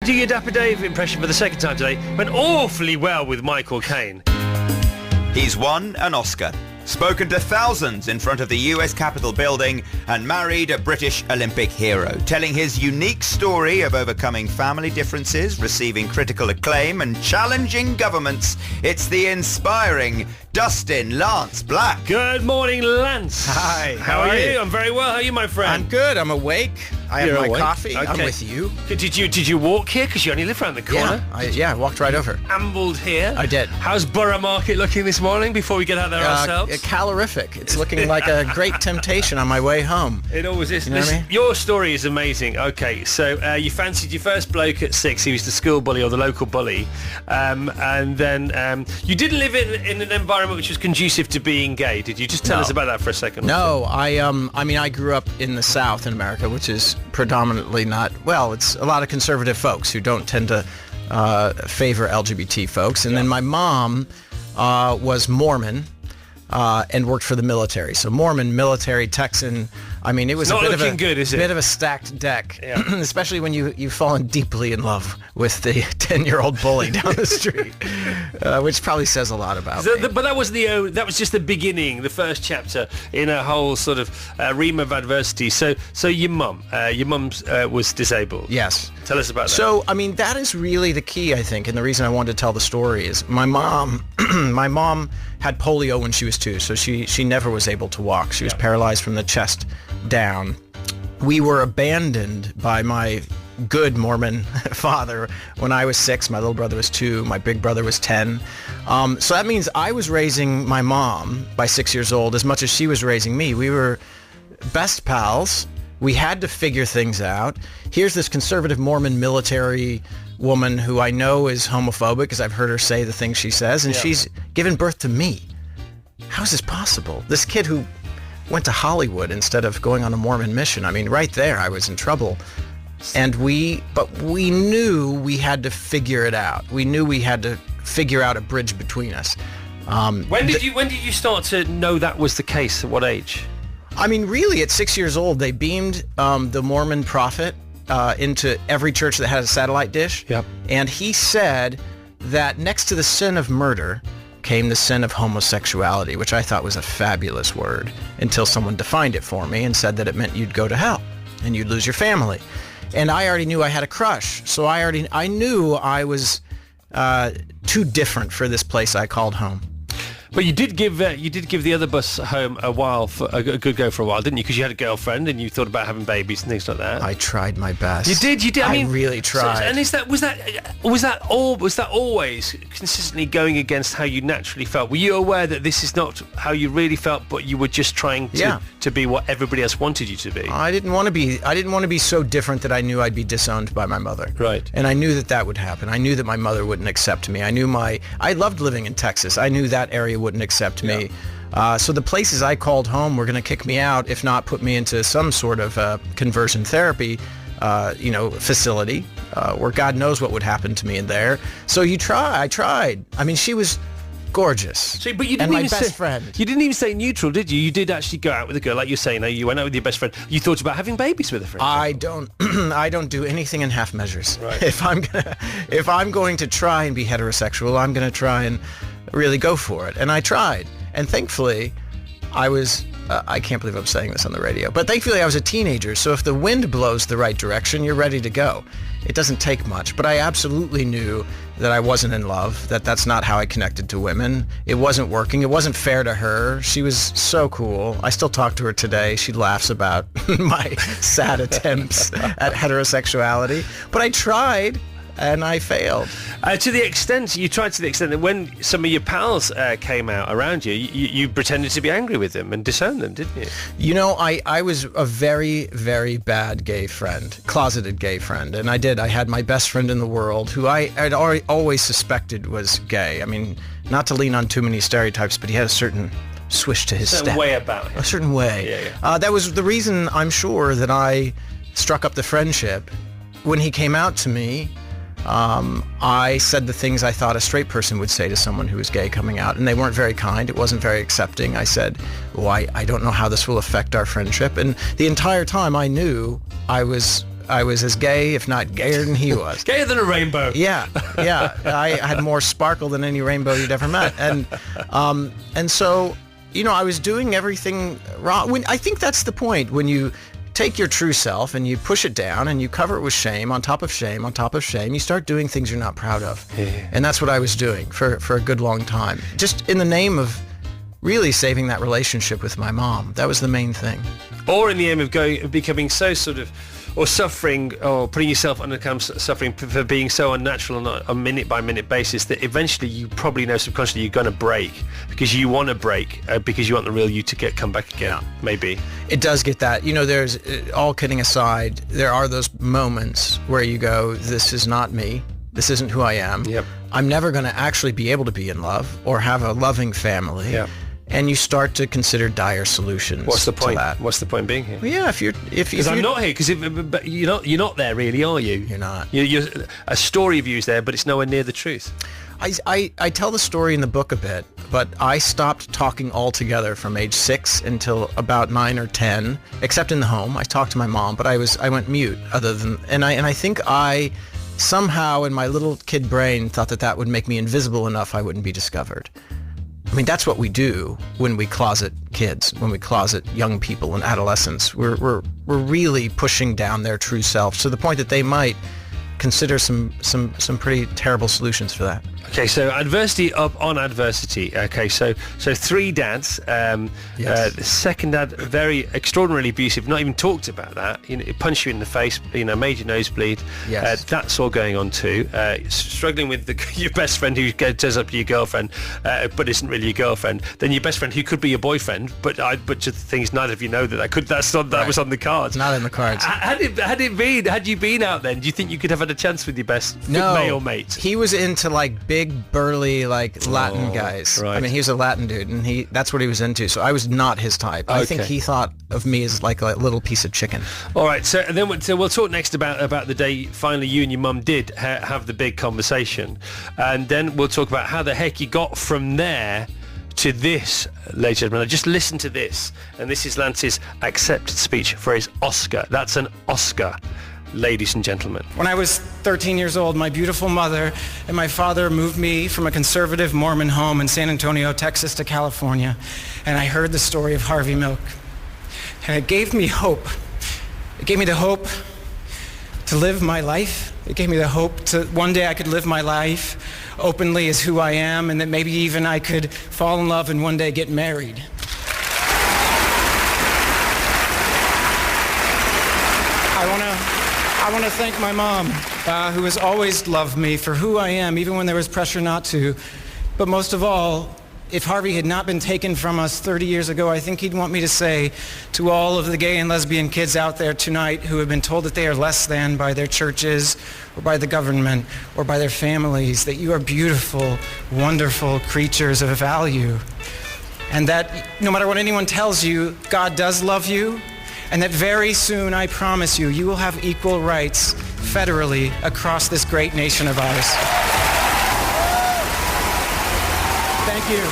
Do your Dapper Dave impression for the second time today. Went awfully well with Michael Caine. He's won an Oscar, spoken to thousands in front of the US Capitol building, and married a British Olympic hero, telling his unique story of overcoming family differences, receiving critical acclaim, and challenging governments. It's the inspiring Dustin Lance Black. Good morning, Lance. Hi. How are you? I'm very well. How are you, my friend? I'm good. I'm awake. I have my coffee. Okay. I'm with you. Did you walk here? Because you only live around the corner. I walked right over. Ambled here. I did. How's Borough Market looking this morning before we get out there ourselves? Calorific. It's looking like a great temptation on my way home. It always is. You know what I mean? Your story is amazing. Okay, so you fancied your first bloke at 6. He was the school bully or the local bully. And then you didn't live in an environment which was conducive to being gay, did you? Just tell us about that for a second. No, I grew up in the South in America, which is predominantly not, well, it's a lot of conservative folks who don't tend to favor LGBT folks. And then my mom was Mormon and worked for the military. So Mormon, military, Texan. I mean, it was not looking good, is it? Bit of a stacked deck, especially when you've fallen deeply in love with the 10-year-old bully down the street, which probably says a lot about me. But that was just the beginning, the first chapter in a whole sort of ream of adversity. So your mum was disabled. Yes. Tell us about that. So, I mean, that is really the key, I think, and the reason I wanted to tell the story is my mom had polio when she was 2, so she never was able to walk. She was paralyzed from the chest down. We were abandoned by my good Mormon father when I was 6. My little brother was 2. My big brother was 10. So that means I was raising my mom by 6 years old as much as she was raising me. We were best pals. We had to figure things out. Here's this conservative Mormon military woman who I know is homophobic because I've heard her say the things she says, and she's given birth to me. How is this possible? This kid who went to Hollywood instead of going on a Mormon mission. I mean, right there, I was in trouble. And we knew we had to figure it out. We knew we had to figure out a bridge between us. When did you start to know that was the case? At what age? I mean, really, at 6 years old, they beamed the Mormon prophet into every church that had a satellite dish. Yep. And he said that next to the sin of murder came the sin of homosexuality, which I thought was a fabulous word until someone defined it for me and said that it meant you'd go to hell and you'd lose your family. And I already knew I had a crush. So I knew I was too different for this place I called home. But you did give the other bus home a good go for a while, didn't you? Because you had a girlfriend and you thought about having babies and things like that. I tried my best. You did. I mean, really tried. So, and was that always consistently going against how you naturally felt? Were you aware that this is not how you really felt, but you were just trying to be what everybody else wanted you to be? I didn't want to be so different that I knew I'd be disowned by my mother. Right. And I knew that would happen. I knew that my mother wouldn't accept me. I loved living in Texas. I knew that area wouldn't accept me. So the places I called home were going to kick me out, if not put me into some sort of conversion therapy facility, where God knows what would happen to me in there. So I tried. I mean, she was gorgeous. So, but you didn't and even my best friend. You didn't even say neutral, did you? You did actually go out with a girl, like you're saying. You went out with your best friend. You thought about having babies with her. For I don't do anything in half measures. Right. If I'm going to try and be heterosexual, I'm going to try and really go for it. And I tried. And thankfully, I was, I can't believe I'm saying this on the radio, but thankfully I was a teenager. So if the wind blows the right direction, you're ready to go. It doesn't take much. But I absolutely knew that I wasn't in love, that that's not how I connected to women. It wasn't working. It wasn't fair to her. She was so cool. I still talk to her today. She laughs about my sad attempts at heterosexuality. But I tried. And I failed. To the extent that when some of your pals came out around you, you pretended to be angry with them and disowned them, didn't you? You know, I was a very, very bad gay friend, closeted gay friend. And I had my best friend in the world who I had always suspected was gay. I mean, not to lean on too many stereotypes, but he had a certain swish to his step. Way about him. A certain way. Yeah. That was the reason, I'm sure, that I struck up the friendship. When he came out to me, I said the things I thought a straight person would say to someone who was gay coming out, and they weren't very kind. It wasn't very accepting. I said, well, I don't know how this will affect our friendship. And the entire time I knew I was I was as gay, if not gayer than he was. Gayer than a rainbow. Yeah. I had more sparkle than any rainbow you'd ever met. And so, I was doing everything wrong. I think that's the point, when you take your true self and you push it down and you cover it with shame on top of shame on top of shame, you start doing things you're not proud of. Yeah. And that's what I was doing for a good long time. Just in the name of really saving that relationship with my mom. That was the main thing. Or in the aim of becoming so sort of, or suffering, or putting yourself under kind of suffering for being so unnatural on a minute-by-minute basis that eventually you probably know subconsciously you're going to break, because you want to break, because you want the real you to come back again, maybe. It does get that. There's, all kidding aside, there are those moments where you go, this is not me. This isn't who I am. Yep. I'm never going to actually be able to be in love or have a loving family. Yep. And you start to consider dire solutions. What's the point? To that. What's the point being here? Well, yeah, because I'm not here, because you're not there really, are you? You're not. You're a story of you's there, but it's nowhere near the truth. I tell the story in the book a bit, but I stopped talking altogether from age 6 until about 9 or 10, except in the home. I talked to my mom, but I went mute. And I think I somehow in my little kid brain thought that would make me invisible enough I wouldn't be discovered. I mean, that's what we do when we closet kids, when we closet young people and adolescents. We're really pushing down their true selves to the point that they might consider some pretty terrible solutions for that. Okay, so adversity up on adversity. Okay, so 3 dads. Yes. The second dad, very extraordinarily abusive. Not even talked about that. It punched you in the face. Made your nose bleed. Yes. That's all going on too. Struggling with your best friend who turns up to your girlfriend, but isn't really your girlfriend. Then your best friend who could be your boyfriend, but the things neither of you know that was on the cards. Not in the cards. Had you been out then? Do you think you could have had a chance with your best male mate? He was into big burly Latin guys. Right. I mean, he was a Latin dude, and that's what he was into. So I was not his type. Okay. I think he thought of me as like a little piece of chicken. All right. So we'll talk next about the day finally you and your mum did have the big conversation, and then we'll talk about how the heck you got from there to this, ladies and gentlemen. Just listen to this, and this is Lance's accepted speech for his Oscar. That's an Oscar. Ladies and gentlemen. When I was 13 years old, my beautiful mother and my father moved me from a conservative Mormon home in San Antonio, Texas to California, and I heard the story of Harvey Milk. And it gave me hope. It gave me the hope to live my life. It gave me the hope to one day I could live my life openly as who I am, and that maybe even I could fall in love and one day get married. I want to thank my mom, who has always loved me for who I am, even when there was pressure not to. But most of all, if Harvey had not been taken from us 30 years ago, I think he'd want me to say to all of the gay and lesbian kids out there tonight who have been told that they are less than by their churches or by the government or by their families, that you are beautiful, wonderful creatures of value. And that no matter what anyone tells you, God does love you. And that very soon, I promise you, you will have equal rights federally across this great nation of ours. Thank you.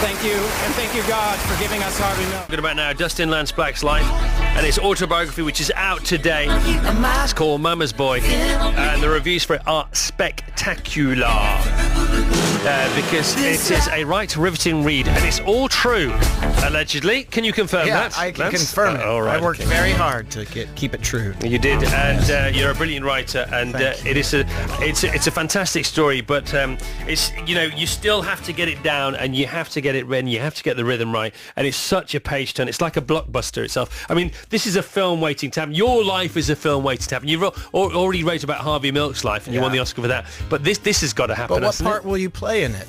Thank you, and thank you, God, for giving us Harvey Milk. Talking about now Dustin Lance Black's life and his autobiography, which is out today. It's called Mama's Boy, and the reviews for it are spectacular. Because it is a right riveting read, and it's all true, allegedly. Can you confirm that? I can Lance? confirm it. All right, I worked very hard to keep it true. You did, and you're a brilliant writer, and it's a fantastic story. But it's you still have to get it down, and you have to get it written, you have to get the rhythm right, and it's such a page turn. It's like a blockbuster itself. I mean, this is a film waiting to happen. Your life is a film waiting to happen. You've already wrote about Harvey Milk's life, and you won the Oscar for that. But this has got to happen. But what part will you play in it?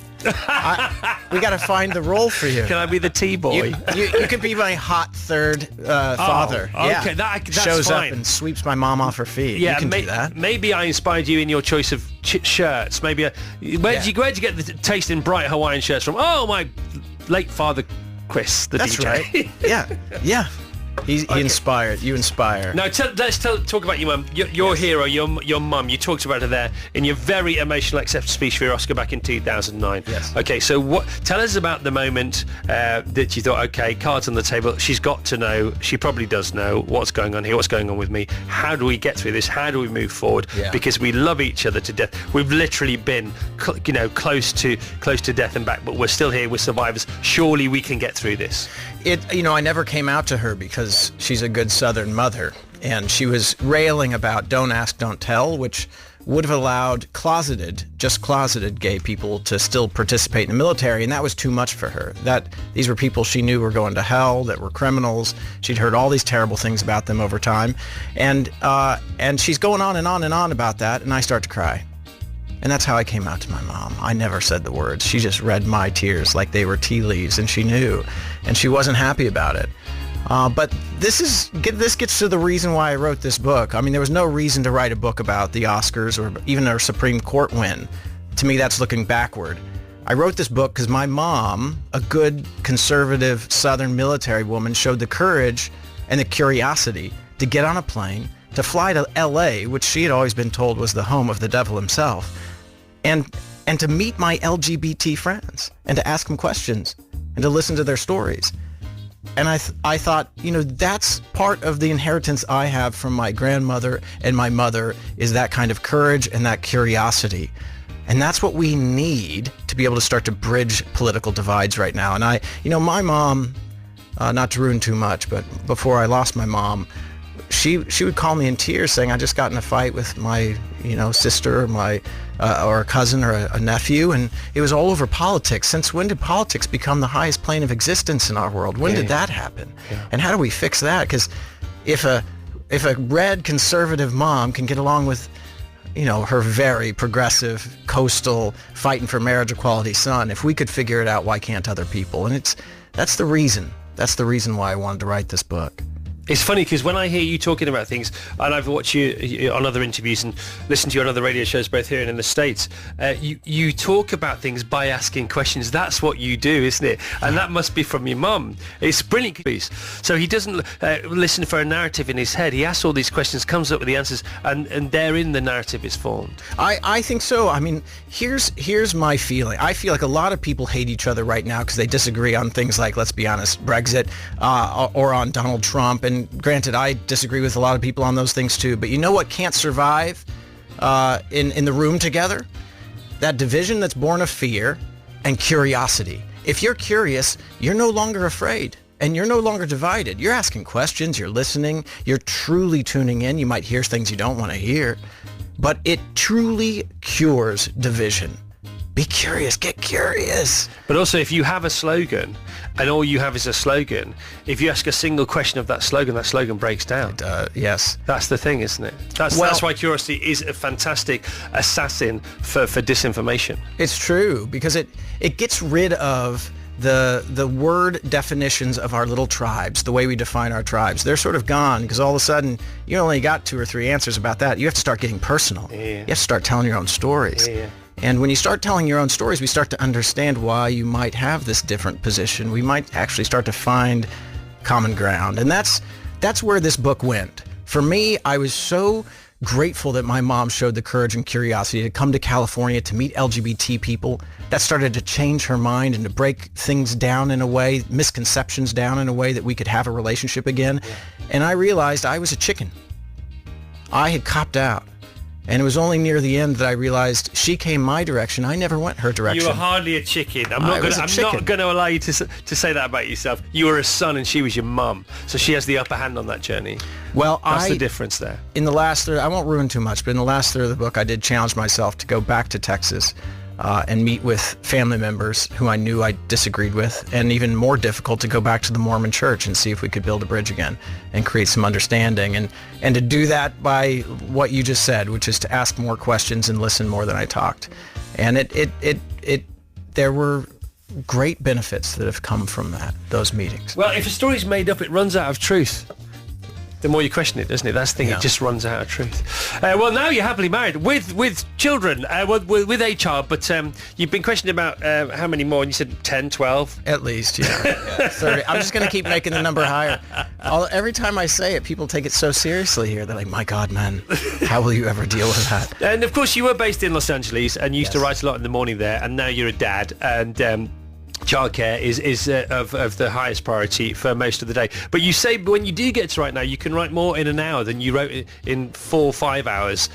We got to find the role for you. Can I be the T-boy? You could be my hot third father. Okay, that's shows fine. up and sweeps my mom off her feet. Yeah, you can do that. Maybe I inspired you in your choice of shirts. Maybe where'd you get the taste in bright Hawaiian shirts from? Oh, my late father, Chris, the That's DJ. right. Yeah. He inspired. You inspire. Now let's talk about your mum. Your hero, your mum. You talked about her there in your very emotional acceptance speech for your Oscar back in 2009. Yes. Okay, so tell us about the moment that you thought, okay, cards on the table. She's got to know. She probably does know what's going on here. What's going on with me? How do we get through this? How do we move forward? Yeah. Because we love each other to death. We've literally been, close to death and back, but we're still here. We're survivors. Surely we can get through this. I never came out to her because she's a good Southern mother, and she was railing about don't ask, don't tell, which would have allowed just closeted gay people to still participate in the military, and that was too much for her. These were people she knew were going to hell, that were criminals. She'd heard all these terrible things about them over time, and she's going on and on and on about that, and I start to cry. And that's how I came out to my mom. I never said the words. She just read my tears like they were tea leaves, and she knew, and she wasn't happy about it. But this gets to the reason why I wrote this book. I mean, there was no reason to write a book about the Oscars or even a Supreme Court win. To me, that's looking backward. I wrote this book because my mom, a good conservative Southern military woman, showed the courage and the curiosity to get on a plane, to fly to LA, which she had always been told was the home of the devil himself, and to meet my LGBT friends and to ask them questions and to listen to their stories. And I thought, that's part of the inheritance I have from my grandmother and my mother, is that kind of courage and that curiosity. And that's what we need to be able to start to bridge political divides right now. And my mom, not to ruin too much, but before I lost my mom, she would call me in tears saying, I just got in a fight with my, sister or a cousin or a nephew, and it was all over politics. Since when did politics become the highest plane of existence in our world? When did that happen? Yeah. And how do we fix that? Because if a red conservative mom can get along with, her very progressive, coastal, fighting for marriage equality son, if we could figure it out, why can't other people? And that's the reason. That's the reason why I wanted to write this book. It's funny because when I hear you talking about things, and I've watched you on other interviews and listened to you on other radio shows both here and in the States, you talk about things by asking questions. That's what you do, isn't it? And that must be from your mum. It's brilliant. So he doesn't listen for a narrative in his head. He asks all these questions, comes up with the answers, and therein the narrative is formed. I think so. I mean, here's my feeling. I feel like a lot of people hate each other right now because they disagree on things like, let's be honest, Brexit, or on Donald Trump. And granted, I disagree with a lot of people on those things too. But you know what can't survive in the room together? That division that's born of fear and curiosity. If you're curious, you're no longer afraid. And you're no longer divided. You're asking questions, you're listening, you're truly tuning in. You might hear things you don't want to hear. But it truly cures division. Be curious, get curious. But also, if you have a slogan and all you have is a slogan, if you ask a single question of that slogan breaks down. Yes. That's the thing, isn't it? That's why curiosity is a fantastic assassin for disinformation. It's true, because it gets rid of the word definitions of our little tribes, the way we define our tribes. They're sort of gone, because all of a sudden you only got 2 or 3 answers about that. You have to start getting personal. Yeah. You have to start telling your own stories. Yeah. And when you start telling your own stories, we start to understand why you might have this different position. We might actually start to find common ground. And that's where this book went. For me, I was so grateful that my mom showed the courage and curiosity to come to California to meet LGBT people. That started to change her mind and to break things down in a way, misconceptions down in a way that we could have a relationship again. Yeah. And I realized I was a chicken. I had copped out. And it was only near the end that I realized she came my direction. I never went her direction. You were hardly a chicken. I'm not going to allow you to say that about yourself. You were a son and she was your mum. So she has the upper hand on that journey. Well, that's the difference there. In the last third, I won't ruin too much, but in the last third of the book, I did challenge myself to go back to Texas and meet with family members who I knew I disagreed with, and even more difficult, to go back to the Mormon church and see if we could build a bridge again and create some understanding, and to do that by what you just said, which is to ask more questions and listen more than I talked. And there were great benefits that have come from those meetings. Well, if a story's made up, it runs out of truth. the more you question it, doesn't it? That's the thing, it just runs out of truth. Well, now you're happily married with children, with a child, but you've been questioned about how many more, and you said 10, 12? At least, yeah. 30. I'm just going to keep making the number higher. Every time I say it, people take it so seriously here. They're like, my God, man, how will you ever deal with that? And of course, you were based in Los Angeles, and you used to write a lot in the morning there, and now you're a dad, and childcare is of the highest priority for most of the day. But you say when you do get to write now, you can write more in an hour than you wrote in 4 or 5 hours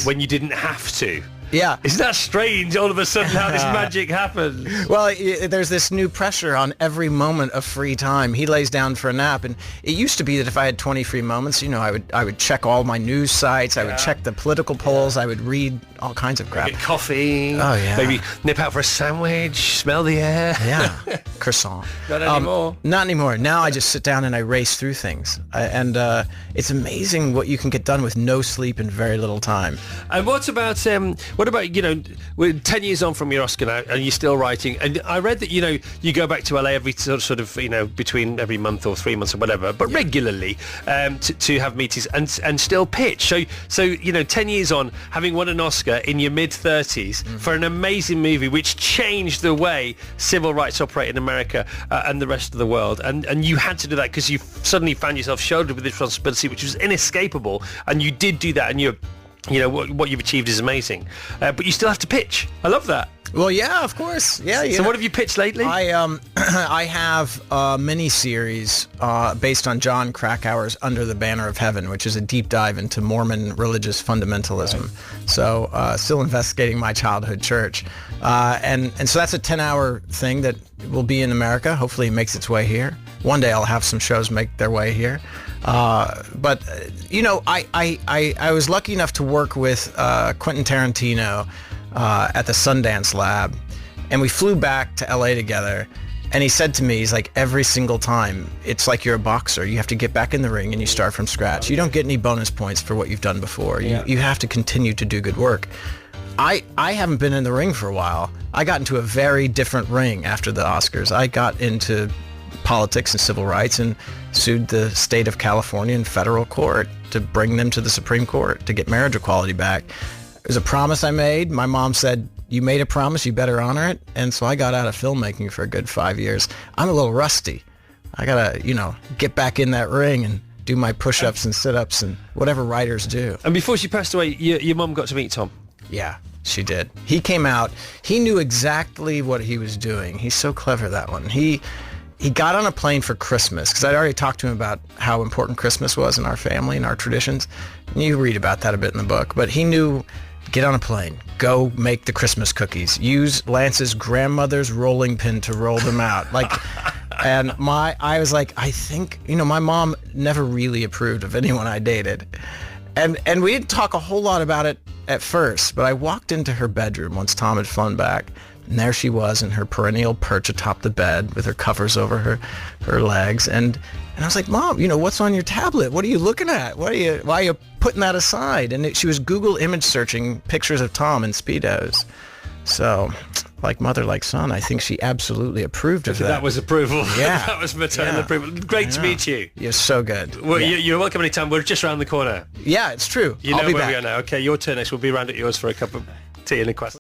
when you didn't have to. Yeah. Isn't that strange, all of a sudden, how this magic happens? Well, there's this new pressure on every moment of free time. He lays down for a nap, and it used to be that if I had 20 free moments, I would check all my news sites, I would check the political polls, I would read all kinds of crap. Get coffee, maybe nip out for a sandwich, smell the air. Yeah, croissant. Not anymore. Not anymore. Now I just sit down and I race through things. It's amazing what you can get done with no sleep and very little time. And what about, we're 10 years on from your Oscar now, and you're still writing. And I read that, you go back to LA every sort of between every month or 3 months or whatever, but regularly to have meetings and still pitch. So 10 years on, having won an Oscar in your mid-30s for an amazing movie which changed the way civil rights operate in America and the rest of the world. And you had to do that because you suddenly found yourself shouldered with this responsibility which was inescapable, and you did do that, and what you've achieved is amazing, but you still have to pitch. I love that. Well, yeah, of course. Yeah. So what have you pitched lately? I have a mini-series based on John Krakauer's Under the Banner of Heaven, which is a deep dive into Mormon religious fundamentalism. Right. So still investigating my childhood church. And so that's a 10-hour thing that will be in America. Hopefully it makes its way here. One day I'll have some shows make their way here. But I was lucky enough to work with Quentin Tarantino at the Sundance Lab, and we flew back to LA together, and he said to me, he's like, every single time, it's like you're a boxer. You have to get back in the ring and you start from scratch. You don't get any bonus points for what you've done before. You have to continue to do good work. I haven't been in the ring for a while. I got into a very different ring after the Oscars. I got into politics and civil rights and sued the state of California in federal court to bring them to the Supreme Court to get marriage equality back. It was a promise I made. My mom said, you made a promise, you better honor it. And so I got out of filmmaking for a good 5 years. I'm a little rusty. I gotta, get back in that ring and do my push-ups and sit-ups and whatever writers do. And before she passed away, your mom got to meet Tom. Yeah, she did. He came out. He knew exactly what he was doing. He's so clever, that one. He got on a plane for Christmas, because I'd already talked to him about how important Christmas was in our family and our traditions. And you read about that a bit in the book. But he knew, get on a plane, go make the Christmas cookies, use Lance's grandmother's rolling pin to roll them out. And I was like, I think, my mom never really approved of anyone I dated. And we didn't talk a whole lot about it at first, but I walked into her bedroom once Tom had flown back, and there she was in her perennial perch atop the bed with her covers over her legs. And I was like, Mom, what's on your tablet? What are you looking at? Why are you putting that aside? And she was Google image searching pictures of Tom in Speedos. So, like mother, like son, I think she absolutely approved of that. That was approval. Yeah. That was maternal approval. Great to meet you. You're so good. Well, you're welcome anytime. We're just around the corner. Yeah, it's true. You know where we are now. Okay, your turn next. We'll be around at yours for a cup of tea and a croissant.